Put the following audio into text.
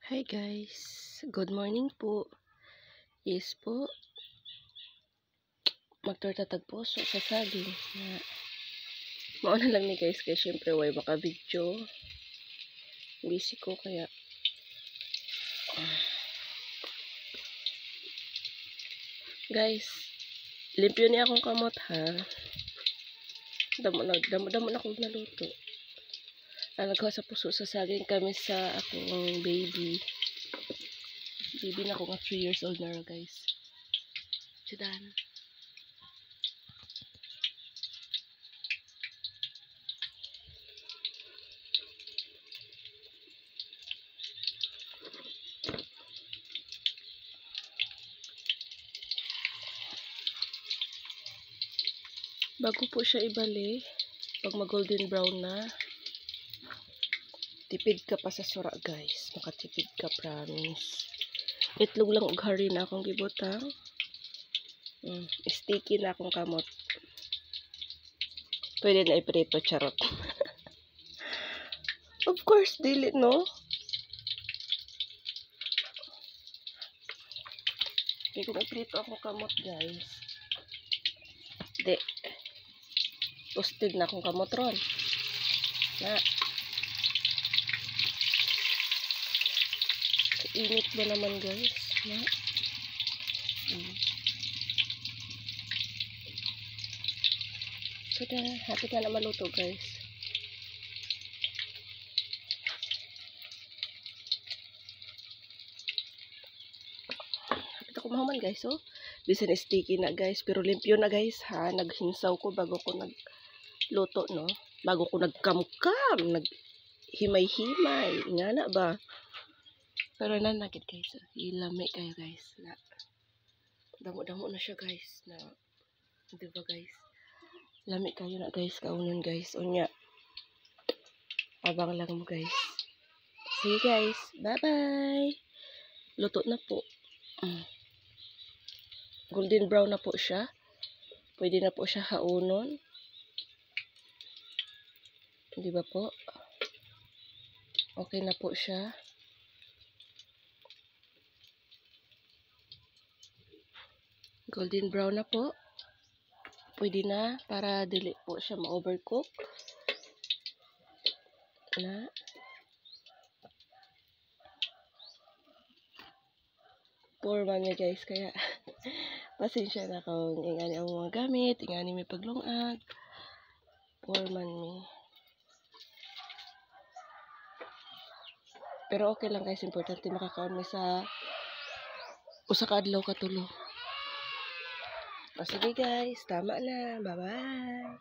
Hi guys, good morning po. Yes po, magturtatag po so sa saging na mauna lang ni guys kaya syempre way baka video busy ko kaya guys, limpyo niya akong kamot ha. Damo na akong naluto. Nagawa sa puso sa saging kami sa akong baby na ako nga 3 years old na rin guys. Sudan. Bago po siya ibali, pag mag-golden brown na, tipid ka pa sa sura guys. Makatipid ka, promise. Itlog lang ug hari na akong gibutang. Sticky na akong kamot. Pwede na iprito, charot. Of course, dili, no? Kaya kung iprito akong kamot guys. Di. Toasted na akong kamot ron. Na. Init ba naman guys? Na. So, happy ka na maluto guys. Happy ako mahuman guys, oh. Bisan sticky na guys, pero limpyo na guys ha. Naghinsaw ko bago ko nagluto, no? Bago ko nagkamkam, naghimay-himay. Nga na ba? Pero nanakit guys, ilami kayo guys. Na. Damo-damo na siya guys. Na. Diba guys? Lami kayo na guys, kaunon guys. Unya. Abang lang mo guys. See you guys. Bye-bye. Luto na po. Golden brown na po siya. Pwede na po siya haunon. Di ba po? Okay na po siya. Golden brown na po. Pwede na para dili po siya ma-overcook. Na. Poor man niya guys, kaya pasensya na kung ingani ang mga gamit, ingani may paglungag. Poor man me. Pero okay lang guys, importante makakaon mi sa usa ka adlaw katulo. O sige guys, tama na. Bye-bye.